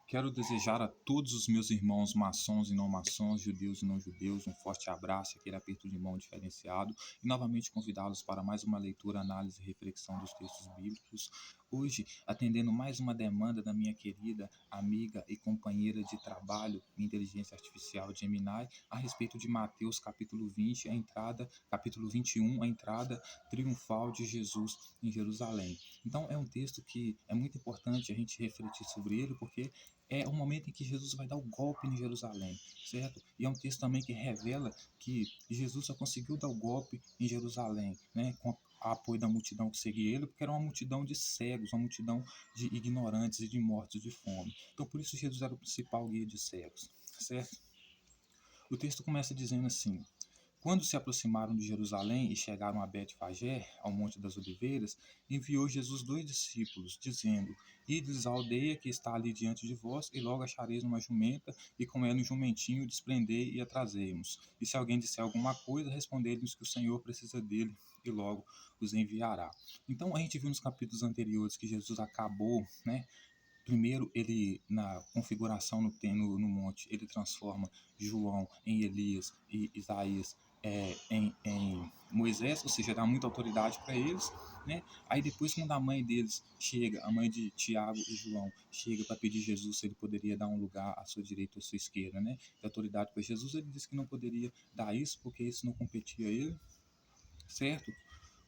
Quero desejar a todos os meus irmãos maçons e não maçons, judeus e não judeus, um forte abraço, aquele aperto de mão diferenciado e novamente convidá-los para mais uma leitura, análise e reflexão dos textos bíblicos. Hoje, atendendo mais uma demanda da minha querida amiga e companheira de trabalho, inteligência artificial Gemini, a respeito de Mateus capítulo 20, capítulo 21, a entrada triunfal de Jesus em Jerusalém. Então, é um texto que é muito importante a gente refletir sobre ele, porque é o momento em que Jesus vai dar o golpe em Jerusalém, certo? E é um texto também que revela que Jesus só conseguiu dar o golpe em Jerusalém, né, com o apoio da multidão que seguia ele, porque era uma multidão de cegos, uma multidão de ignorantes e de mortos de fome. Então, por isso, Jesus era o principal guia de cegos, certo? O texto começa dizendo assim: quando se aproximaram de Jerusalém e chegaram a Betfagé, ao Monte das Oliveiras, enviou Jesus 2 discípulos, dizendo: Ides à aldeia que está ali diante de vós, e logo achareis uma jumenta, e com ela um jumentinho, desprendei e a trazei-nos. E se alguém disser alguma coisa, respondei-lhes que o Senhor precisa dele, e logo os enviará. Então, a gente viu nos capítulos anteriores que Jesus acabou, né? Primeiro, ele, na configuração no monte, ele transforma João em Elias e Isaías em Moisés, ou seja, dá muita autoridade para eles, né? Aí depois, quando a mãe deles chega, a mãe de Tiago e João, chega para pedir Jesus se ele poderia dar um lugar à sua direita ou à sua esquerda, né? De autoridade para Jesus, ele disse que não poderia dar isso, porque isso não competia a ele, certo?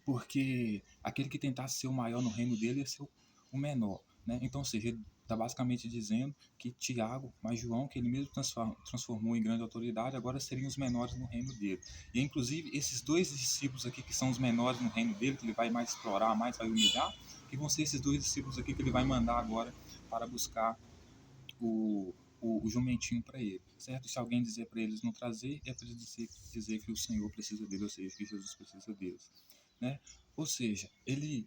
Porque aquele que tentasse ser o maior no reino dele ia ser o menor, né? Então, ou seja, ele está basicamente dizendo que Tiago, mais João, que ele mesmo transformou em grande autoridade, agora seriam os menores no reino dele. E, inclusive, esses 2 discípulos aqui, que são os menores no reino dele, que ele vai mais explorar, mais vai humilhar, que vão ser esses 2 discípulos aqui que ele vai mandar agora para buscar o jumentinho para ele, certo? Se alguém dizer para eles não trazer, é para dizer que o Senhor precisa dele, ou seja, que Jesus precisa deles, né? Ou seja, ele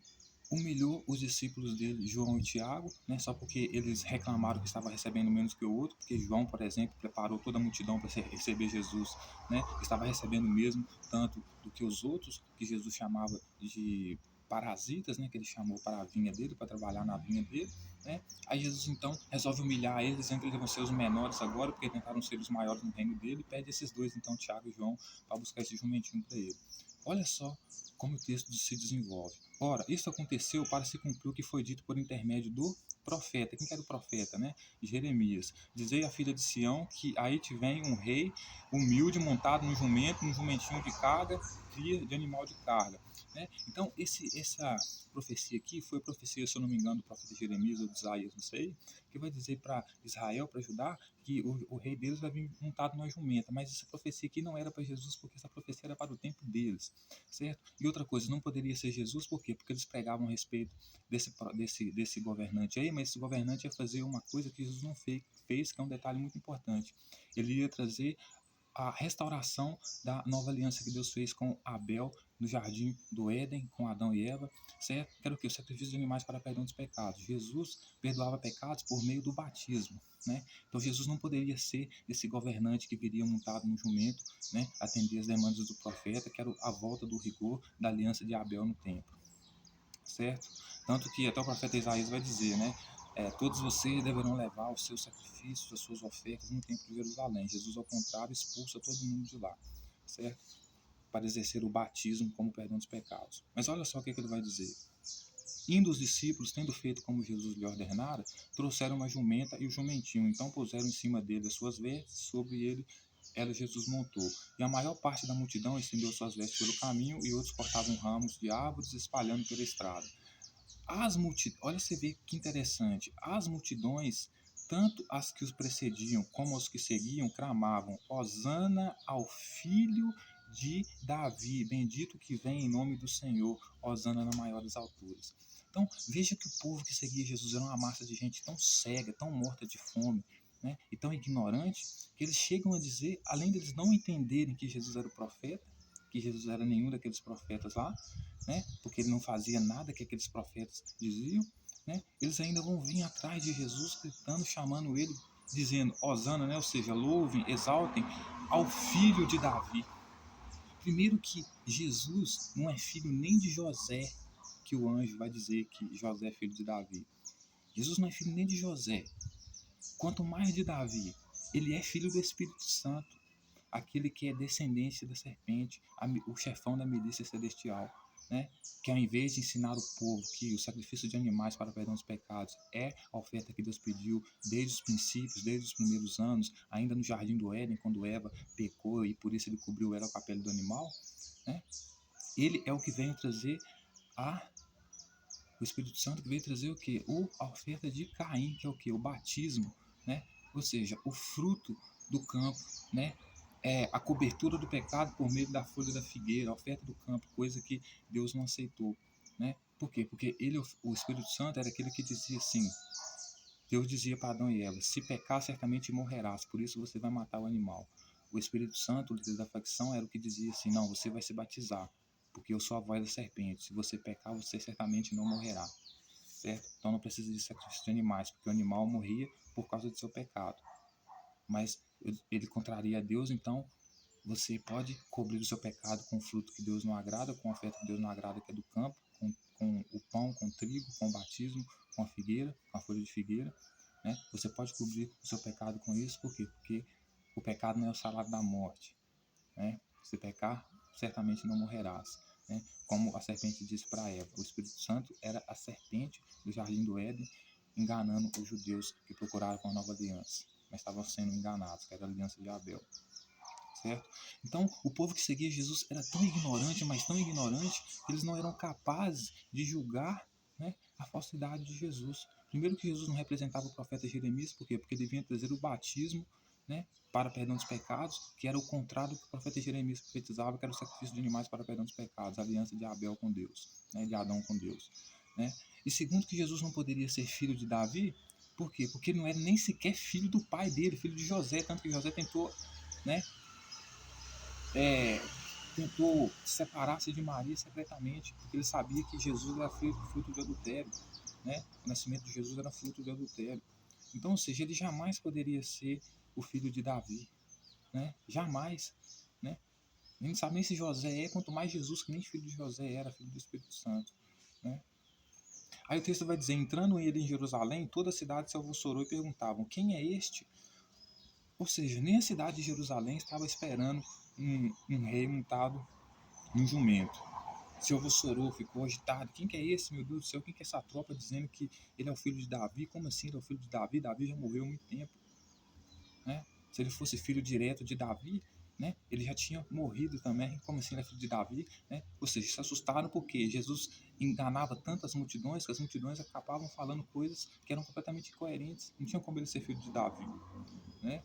humilhou os discípulos dele, João e Tiago, né? Só porque eles reclamaram que estava recebendo menos que o outro, porque João, por exemplo, preparou toda a multidão para receber Jesus, né? Estava recebendo mesmo tanto do que os outros, que Jesus chamava de parasitas, né? Que ele chamou para a vinha dele, para trabalhar na vinha dele, né? Aí Jesus então resolve humilhar eles, dizendo que eles vão ser os menores agora, porque tentaram ser os maiores no reino dele, e pede esses 2, então, Tiago e João, para buscar esse jumentinho para ele. Olha só como o texto se desenvolve. Ora, isso aconteceu para se cumprir o que foi dito por intermédio do profeta. Quem que era o profeta, né? Jeremias. Dizei à filha de Sião que aí te vem um rei humilde montado num jumento, num jumentinho de carga, cria de animal de carga, né? Então, essa profecia aqui foi a profecia, se eu não me engano, do profeta Jeremias ou de Isaías, não sei, que vai dizer para Israel, para Judá, que o rei deles vai vir montado numa jumenta. Mas essa profecia aqui não era para Jesus, porque essa profecia era para o tempo deles, certo? E outra coisa, não poderia ser Jesus, por quê? Porque eles pregavam a respeito desse governante aí, mas esse governante ia fazer uma coisa que Jesus não fez, que é um detalhe muito importante. Ele ia trazer a restauração da nova aliança que Deus fez com Abel no jardim do Éden, com Adão e Eva, certo? Que era o quê? O sacrifício de animais para perdão dos pecados. Jesus perdoava pecados por meio do batismo, né? Então Jesus não poderia ser esse governante que viria montado no jumento, né? Atender as demandas do profeta, que era a volta do rigor da aliança de Abel no templo, certo? Tanto que até o profeta Isaías vai dizer, né? Todos vocês deverão levar os seus sacrifícios, as suas ofertas no templo de Jerusalém. Jesus, ao contrário, expulsa todo mundo de lá, certo? Para exercer o batismo como perdão dos pecados. Mas olha só o que ele vai dizer. Indo os discípulos, tendo feito como Jesus lhe ordenara, trouxeram uma jumenta e o jumentinho. Então puseram em cima dele as suas vestes, sobre ele ela Jesus montou. E a maior parte da multidão estendeu suas vestes pelo caminho, e outros cortavam ramos de árvores, espalhando pela estrada. Olha, você vê que interessante. As multidões, tanto as que os precediam como as que seguiam, clamavam: Hosana ao filho de Davi, bendito que vem em nome do Senhor, Hosana na maior das alturas. Então, veja que o povo que seguia Jesus era uma massa de gente tão cega, tão morta de fome, né, e tão ignorante, que eles chegam a dizer, além deles não entenderem que Jesus era o profeta, que Jesus era nenhum daqueles profetas lá, né, porque ele não fazia nada que aqueles profetas diziam, né, eles ainda vão vir atrás de Jesus, gritando, chamando ele, dizendo Hosana, né, ou seja, louvem, exaltem ao filho de Davi. Primeiro que Jesus não é filho nem de José, que o anjo vai dizer que José é filho de Davi. Jesus não é filho nem de José. quanto mais de Davi, ele é filho do Espírito Santo, aquele que é descendente da serpente, o chefão da milícia celestial, né? Que ao invés de ensinar o povo que o sacrifício de animais para o perdão dos pecados é a oferta que Deus pediu desde os princípios, desde os primeiros anos, ainda no jardim do Éden, quando Eva pecou e por isso ele cobriu ela com a pele do animal, né? Ele é o que veio trazer o Espírito Santo, que veio trazer o quê? A oferta de Caim, que é o quê? O batismo, né? Ou seja, o fruto do campo, né? A cobertura do pecado por meio da folha da figueira, a oferta do campo, coisa que Deus não aceitou, né? Por quê? Porque ele, o Espírito Santo, era aquele que dizia assim, Deus dizia para Adão e Eva, se pecar, certamente morrerás, por isso você vai matar o animal. O Espírito Santo, o líder da facção, era o que dizia assim, não, você vai se batizar, porque eu sou a voz da serpente, se você pecar, você certamente não morrerá, certo? Então não precisa de sacrifício de animais, porque o animal morria por causa do seu pecado. Mas ele contraria a Deus, então você pode cobrir o seu pecado com o fruto que Deus não agrada, com a oferta que Deus não agrada, que é do campo, com o pão, com o trigo, com o batismo, com a figueira, com a folha de figueira, né? Você pode cobrir o seu pecado com isso, por quê? Porque o pecado não é o salário da morte, né? Se pecar, certamente não morrerás, né? Como a serpente disse para Eva, o Espírito Santo era a serpente do jardim do Éden, enganando os judeus que procuravam uma nova aliança, mas estavam sendo enganados, que era a aliança de Abel, certo? Então, o povo que seguia Jesus era tão ignorante, mas tão ignorante, que eles não eram capazes de julgar, né, a falsidade de Jesus. Primeiro que Jesus não representava o profeta Jeremias, por quê? Porque ele vinha trazer o batismo, né, para perdão dos pecados, que era o contrário do que o profeta Jeremias profetizava, que era o sacrifício de animais para perdão dos pecados, a aliança de Abel com Deus, né, de Adão com Deus, né? E segundo que Jesus não poderia ser filho de Davi, por quê? Porque ele não era nem sequer filho do pai dele, filho de José, tanto que José tentou, né, tentou separar-se de Maria secretamente, porque ele sabia que Jesus era fruto de adultério, né? O nascimento de Jesus era fruto de adultério. Então, ou seja, ele jamais poderia ser o filho de Davi, né? Jamais, né? Nem sabe nem se José é, quanto mais Jesus, que nem filho de José era, filho do Espírito Santo, né? Aí o texto vai dizer, entrando ele em Jerusalém, toda a cidade se alvoroçou e perguntavam, quem é este? Ou seja, nem a cidade de Jerusalém estava esperando um rei montado num jumento. Se alvoroçou, ficou agitado. Quem que é esse, meu Deus do céu? Quem que é essa tropa dizendo que ele é o filho de Davi? Como assim ele é o filho de Davi? Davi já morreu há muito tempo, né? Se ele fosse filho direto de Davi, né, ele já tinha morrido também. Como assim ele é filho de Davi? Né? Ou seja, se assustaram porque Jesus enganava tantas multidões que as multidões acabavam falando coisas que eram completamente incoerentes. Não tinha como ele ser filho de Davi, né?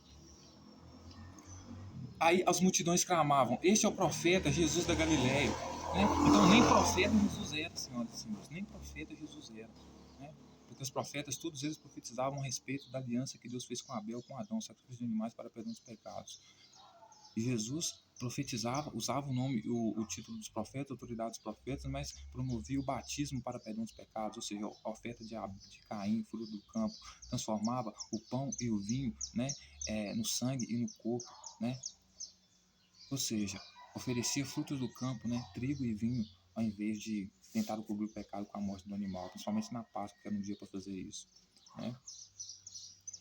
Aí as multidões clamavam, este é o profeta Jesus da Galileia, né? Então nem profeta Jesus era, senhoras e senhores, nem profeta Jesus era, né? Porque os profetas, todos eles profetizavam a respeito da aliança que Deus fez com Abel, com Adão, sacrifício de animais para perdão dos pecados. E Jesus profetizava, usava o nome, o título dos profetas, a autoridade dos profetas, mas promovia o batismo para perdão dos pecados, ou seja, a oferta de Caim, fruto do campo, transformava o pão e o vinho, né, no sangue e no corpo, né? Ou seja, oferecia frutos do campo, né, trigo e vinho, ao invés de tentar cobrir o pecado com a morte do animal, principalmente na Páscoa, que era um dia para fazer isso, né?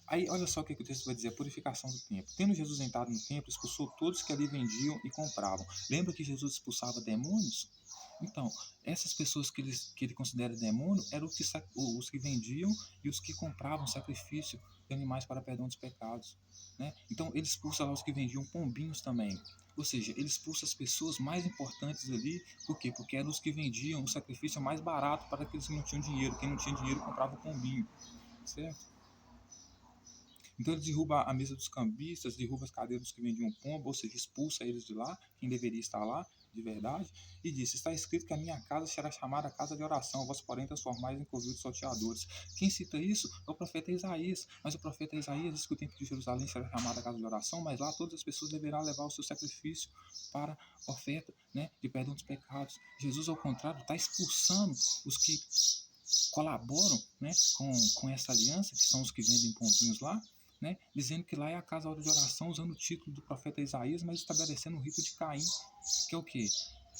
Aí, olha só o que o texto vai dizer, a purificação do templo. Tendo Jesus entrado no templo, expulsou todos que ali vendiam e compravam. Lembra que Jesus expulsava demônios? Então, essas pessoas que ele considera demônio eram os que vendiam e os que compravam sacrifício de animais para perdão dos pecados, né? Então, ele expulsa lá os que vendiam pombinhos também. Ou seja, ele expulsa as pessoas mais importantes ali. Por quê? Porque eram os que vendiam o sacrifício mais barato para aqueles que não tinham dinheiro. Quem não tinha dinheiro comprava o pombinho, certo? Então ele derruba a mesa dos cambistas, derruba as cadeiras dos que vendiam pomba, ou seja, expulsa eles de lá, quem deveria estar lá, de verdade, e disse, está escrito que a minha casa será chamada casa de oração, vós porém transformais em covil de salteadores. Quem cita isso é o profeta Isaías, mas o profeta Isaías diz que o templo de Jerusalém será chamado a casa de oração, mas lá todas as pessoas deverão levar o seu sacrifício para oferta, né, de perdão dos pecados. Jesus, ao contrário, está expulsando os que colaboram, né, com essa aliança, que são os que vendem pombinhos lá, né, dizendo que lá é a casa de oração, usando o título do profeta Isaías, mas estabelecendo o rito de Caim, que é o quê?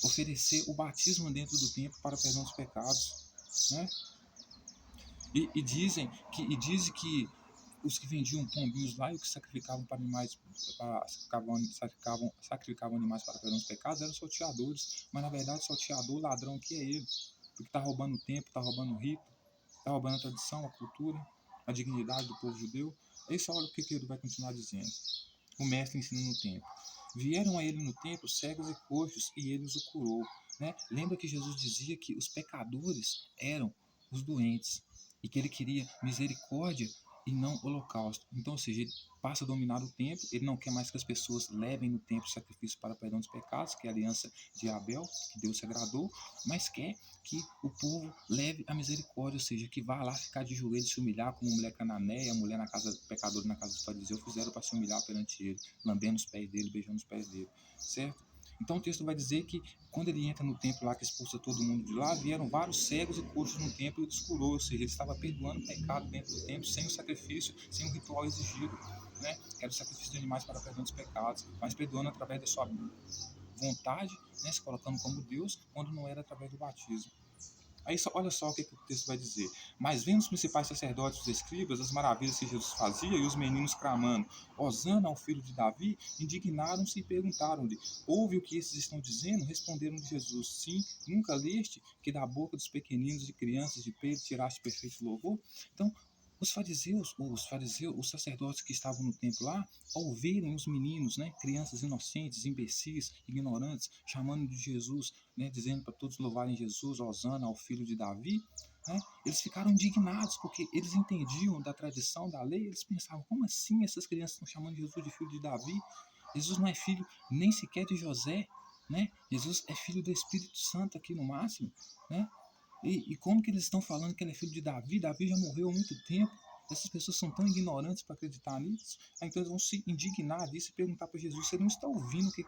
Oferecer o batismo dentro do templo para perdão dos pecados, né? E dizem que os que vendiam pombinhos lá e os que sacrificavam para animais, sacrificavam animais para perdão dos pecados eram salteadores, mas na verdade salteador, ladrão que é ele, porque está roubando o tempo, está roubando o rito, está roubando a tradição, a cultura, a dignidade do povo judeu. Aí só olha o que ele vai continuar dizendo. O mestre ensina no templo. Vieram a ele no templo cegos e coxos e ele os curou. Né? Lembra que Jesus dizia que os pecadores eram os doentes e que ele queria misericórdia e não holocausto. Então, ou seja, ele passa a dominar o templo, ele não quer mais que as pessoas levem no templo sacrifício para o perdão dos pecados, que é a aliança de Abel, que Deus se agradou, mas quer que o povo leve a misericórdia, ou seja, que vá lá ficar de joelhos, se humilhar, como a mulher cananeia, a mulher na casa pecadora na casa dos fariseus fizeram para se humilhar perante ele, lambendo os pés dele, beijando os pés dele, certo? Então o texto vai dizer que quando ele entra no templo lá, que expulsa todo mundo de lá, vieram vários cegos e coxos no templo e os curou, ou seja, ele estava perdoando o pecado dentro do templo, sem o sacrifício, sem o ritual exigido, né? Que era o sacrifício de animais para perdão dos pecados, mas perdoando através da sua vontade, né? Se colocando como Deus, quando não era através do batismo. Aí olha só o que o texto vai dizer. Mas vendo os principais sacerdotes e os escribas as maravilhas que Jesus fazia e os meninos clamando, Hosana ao filho de Davi, indignaram-se e perguntaram-lhe, ouve o que esses estão dizendo? Responderam-lhe Jesus, sim, nunca leste que da boca dos pequeninos e crianças de peito tiraste perfeito louvor? Então, os sacerdotes que estavam no templo lá, ao verem os meninos, né, crianças inocentes, imbecis, ignorantes, chamando de Jesus, né, dizendo para todos louvarem Jesus, Hosana ao filho de Davi, né, eles ficaram indignados, porque eles entendiam da tradição, da lei, eles pensavam, como assim essas crianças estão chamando Jesus de filho de Davi? Jesus não é filho nem sequer de José, né? Jesus é filho do Espírito Santo aqui no máximo, né? E como que eles estão falando que ele é filho de Davi? Davi já morreu há muito tempo. Essas pessoas são tão ignorantes para acreditar nisso. Então eles vão se indignar disso e perguntar para Jesus se ele não está ouvindo se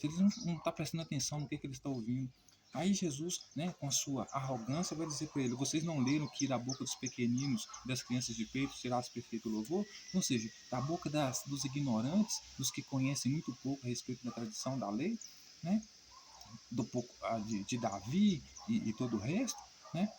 ele não está prestando atenção no que ele está ouvindo. Aí Jesus, né, com a sua arrogância, vai dizer para ele, vocês não leram que da boca dos pequeninos e das crianças de peito tirasse perfeito louvor? Ou seja, da boca dos ignorantes, dos que conhecem muito pouco a respeito da tradição da lei, né, do pouco de Davi e todo o resto, né?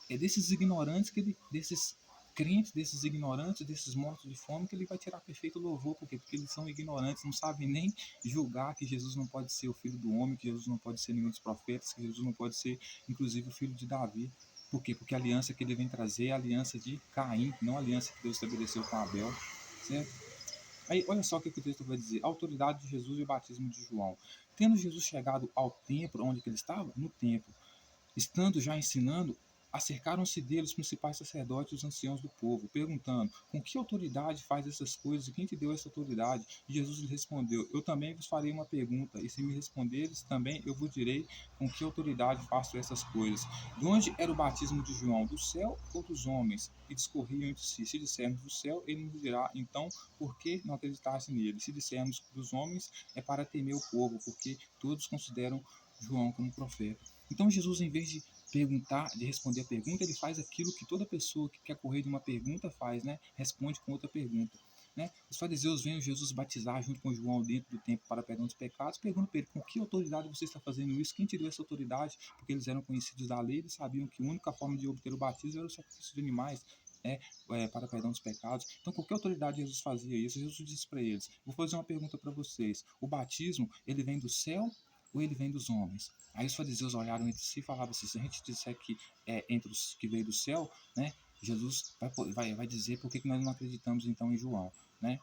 É desses ignorantes desses crentes, desses ignorantes, desses mortos de fome, que ele vai tirar perfeito louvor. Por quê? Porque eles são ignorantes, não sabem nem julgar que Jesus não pode ser o filho do homem, que Jesus não pode ser nenhum dos profetas, que Jesus não pode ser, inclusive, o filho de Davi. Por quê? Porque a aliança que ele vem trazer é a aliança de Caim, não a aliança que Deus estabeleceu com Abel, certo? Aí, olha só o que o texto vai dizer. A autoridade de Jesus e o batismo de João. Tendo Jesus chegado ao templo, onde ele estava? No templo. Estando já ensinando, acercaram-se dele os principais sacerdotes e os anciãos do povo, perguntando, com que autoridade faz essas coisas e quem te deu essa autoridade? E Jesus lhe respondeu, eu também vos farei uma pergunta, e se me responderes, também eu vos direi com que autoridade faço essas coisas. De onde era o batismo de João? Do céu ou dos homens? E discorriam entre si. Se dissermos do céu, ele nos dirá, então, por que não acreditaste nele? Se dissermos dos homens, é para temer o povo, porque todos consideram João como profeta. Então Jesus, em vez de responder a pergunta, ele faz aquilo que toda pessoa que quer correr de uma pergunta faz, né? Responde com outra pergunta. Né? Os fariseus veem Jesus batizar junto com João dentro do templo para perdão dos pecados, perguntam para ele, com que autoridade você está fazendo isso? Quem te deu essa autoridade? Porque eles eram conhecidos da lei, eles sabiam que a única forma de obter o batismo era o sacrifício de animais, para perdão dos pecados. Então, com que autoridade Jesus fazia isso? Jesus disse para eles, vou fazer uma pergunta para vocês, o batismo, ele vem do céu ou ele vem dos homens? Aí os fariseus olharam entre si e falavam assim, se a gente disser que é entre os que veio do céu, né, Jesus vai dizer por que nós não acreditamos então em João, né?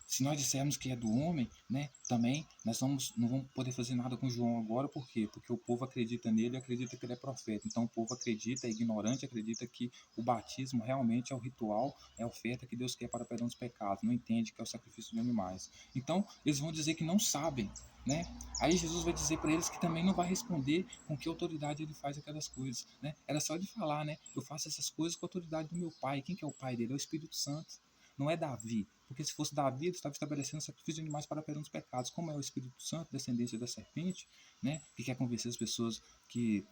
Se nós dissermos que é do homem, né, também nós não vamos poder fazer nada com João agora, por quê? Porque o povo acredita nele e acredita que ele é profeta. Então o povo acredita, é ignorante, acredita que o batismo realmente é o ritual, é a oferta que Deus quer para o perdão dos pecados, não entende que é o sacrifício de animais. Então eles vão dizer que não sabem, né? Aí Jesus vai dizer para eles que também não vai responder com que autoridade ele faz aquelas coisas, né? Era só de falar, né? Eu faço essas coisas com a autoridade do meu pai. Quem que é o pai dele? É o Espírito Santo. Não é Davi, porque se fosse Davi, ele estava estabelecendo sacrifício de animais para perdão dos pecados. Como é o Espírito Santo, descendência da serpente, né, que quer convencer as pessoas que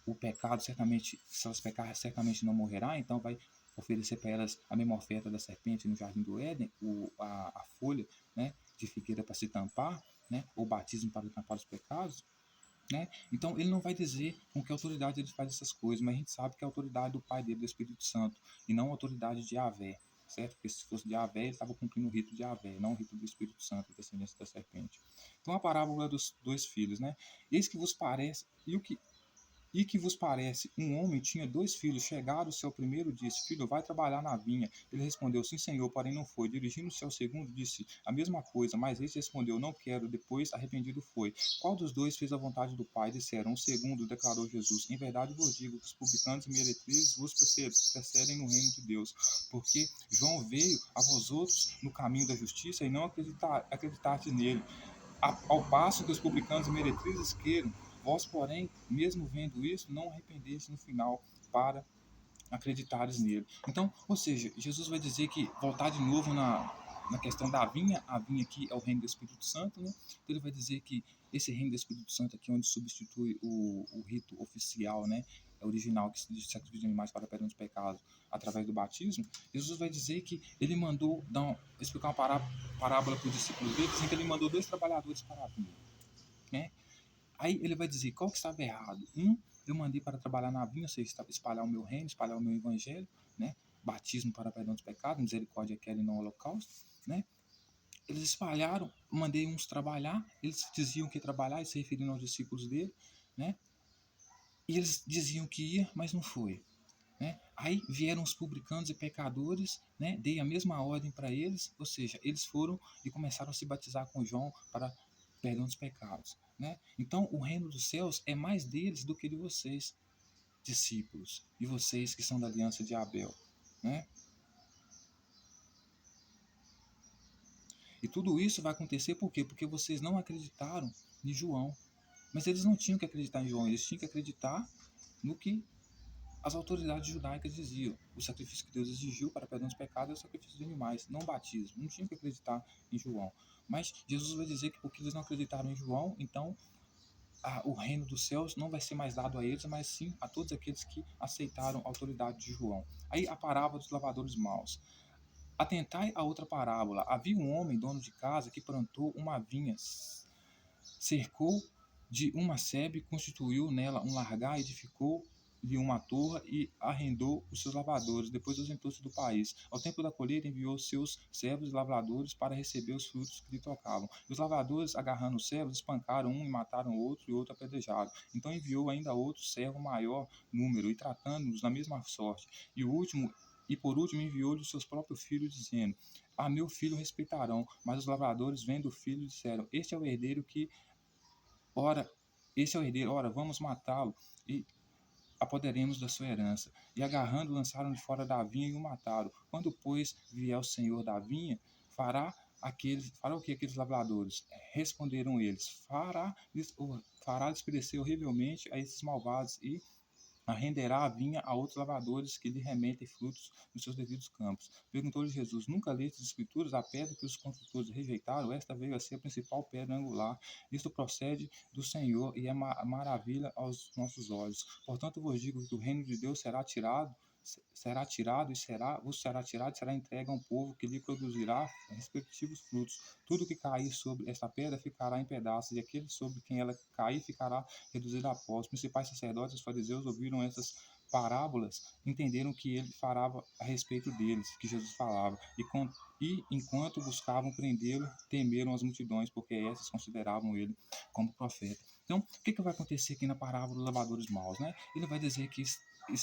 o pecado, certamente, se elas pecarem, certamente não morrerá, então vai oferecer para elas a mesma oferta da serpente no jardim do Éden, a folha, né, de figueira para se tampar, né, ou batismo para tampar os pecados. né? Então, ele não vai dizer com que autoridade ele faz essas coisas, mas a gente sabe que é a autoridade do Pai dele, do Espírito Santo, e não a autoridade de Yahvé, certo? Porque se fosse de Yahvé, ele estava cumprindo o rito de Yahvé, não o rito do Espírito Santo, descendência da serpente. Então, a parábola dos dois filhos, né? Eis que vos parece, e que vos parece? Um homem tinha dois filhos. Chegado o seu primeiro, disse: Filho, vai trabalhar na vinha. Ele respondeu: Sim, senhor, porém não foi. Dirigindo-se ao segundo, disse a mesma coisa, mas este respondeu: Não quero. Depois, arrependido foi. Qual dos dois fez a vontade do Pai? Disseram: O segundo, declarou Jesus. Em verdade vos digo que os publicanos e meretrizes vos precedem no reino de Deus. Porque João veio a vós outros no caminho da justiça e não acreditaste nele. Ao passo que os publicanos e meretrizes queiram, vós, porém, mesmo vendo isso, não arrependeste no final para acreditares nele. Então, ou seja, Jesus vai dizer que voltar de novo na questão da vinha, a vinha aqui é o reino do Espírito Santo, né? Então ele vai dizer que esse reino do Espírito Santo aqui, onde substitui o rito oficial, né? É original, que se diz sacrifício de animais para perdão dos pecados através do batismo. Jesus vai dizer que ele mandou explicar uma parábola para os discípulos dele, dizendo que ele mandou dois trabalhadores para a vinha, né? Aí ele vai dizer qual que estava errado. Eu mandei para trabalhar na vinha, ou seja, espalhar o meu reino, espalhar o meu evangelho, né? Batismo para perdão dos pecados, misericórdia quero e não holocausto, né? Eles espalharam, mandei uns trabalhar, eles diziam que trabalhar, e se referindo aos discípulos dele, né? E eles diziam que ia, mas não foi, né? Aí vieram os publicanos e pecadores, né? Dei a mesma ordem para eles, ou seja, eles foram e começaram a se batizar com João para perdão dos pecados, né? Então, o reino dos céus é mais deles do que de vocês, discípulos, e vocês que são da aliança de Abel, né? E tudo isso vai acontecer por quê? Porque vocês não acreditaram em João. Mas eles não tinham que acreditar em João, eles tinham que acreditar no que as autoridades judaicas diziam. O sacrifício que Deus exigiu para perdão dos pecados é o sacrifício de animais, não o batismo. Não tinham que acreditar em João. Mas Jesus vai dizer que porque eles não acreditaram em João, então o reino dos céus não vai ser mais dado a eles, mas sim a todos aqueles que aceitaram a autoridade de João. Aí a parábola dos lavadores maus. Atentai a outra parábola. Havia um homem, dono de casa, que plantou uma vinha, cercou de uma sebe, constituiu nela um largar, edificou-lhe uma torre e arrendou os seus lavradores. Depois ausentou-se do país. Ao tempo da colheita, enviou seus servos e lavradores para receber os frutos que lhe tocavam. E os lavradores, agarrando os servos, espancaram um e mataram o outro, e outro apedrejado. Então enviou ainda outro servo maior número, e tratando-os na mesma sorte. E por último enviou-lhe os seus próprios filhos, dizendo: A meu filho respeitarão. Mas os lavradores, vendo o filho, disseram: Este é o herdeiro que Ora, esse é o herdeiro, ora, vamos matá-lo e apoderemos da sua herança. E agarrando, lançaram-lhe fora da vinha e o mataram. Quando, pois, vier o senhor da vinha, fará o que aqueles lavradores? Responderam eles: fará-lhes perecer horrivelmente a esses malvados e arrenderá a vinha a outros lavradores que lhe remetem frutos nos seus devidos campos. Perguntou-lhe Jesus: Nunca leste as Escrituras? A pedra que os construtores rejeitaram, esta veio a ser a principal pedra angular. Isto procede do Senhor e é maravilha aos nossos olhos. Portanto, vos digo que o reino de Deus vos será tirado e será entregue a um povo que lhe produzirá respectivos frutos. Tudo que cair sobre esta pedra ficará em pedaços, e aquele sobre quem ela cair ficará reduzido a pó. Os principais sacerdotes e os fariseus ouviram essas parábolas, entenderam que ele falava a respeito deles, que Jesus falava, e enquanto buscavam prendê-lo, temeram as multidões, porque essas consideravam ele como profeta. Então, o que vai acontecer aqui na parábola dos lavadores maus, né? Ele vai dizer que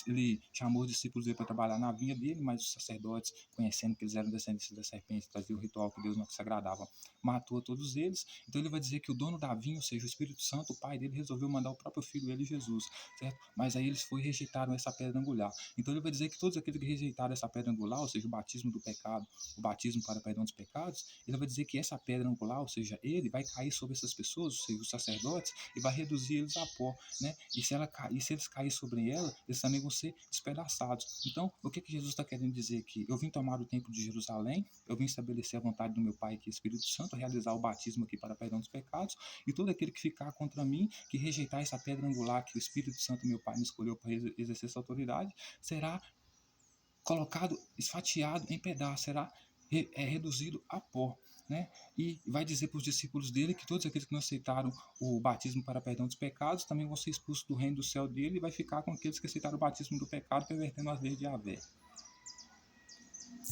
ele chamou os discípulos dele para trabalhar na vinha dele, mas os sacerdotes, conhecendo que eles eram descendentes da serpente, traziam o ritual que Deus não se agradava, matou a todos eles. Então ele vai dizer que o dono da vinha, ou seja, o Espírito Santo, o pai dele, resolveu mandar o próprio filho, ele, Jesus, certo? Mas aí eles rejeitaram essa pedra angular. Então ele vai dizer que todos aqueles que rejeitaram essa pedra angular, ou seja, o batismo do pecado, o batismo para perdão dos pecados, ele vai dizer que essa pedra angular, ou seja, ele vai cair sobre essas pessoas, ou seja, os sacerdotes, e vai reduzir eles a pó, né? E se eles caírem sobre ela, eles também vão ser despedaçados. Então, o que Jesus está querendo dizer aqui? Eu vim tomar o templo de Jerusalém, eu vim estabelecer a vontade do meu Pai, que é Espírito Santo, realizar o batismo aqui para perdão dos pecados, e todo aquele que ficar contra mim, que rejeitar essa pedra angular que o Espírito Santo, meu Pai, me escolheu para exercer essa autoridade, será colocado, esfatiado em pedaços, será reduzido a pó. né? E vai dizer para os discípulos dele que todos aqueles que não aceitaram o batismo para perdão dos pecados também vão ser expulsos do reino do céu dele e vai ficar com aqueles que aceitaram o batismo do pecado, pervertendo as leis de Yahvé.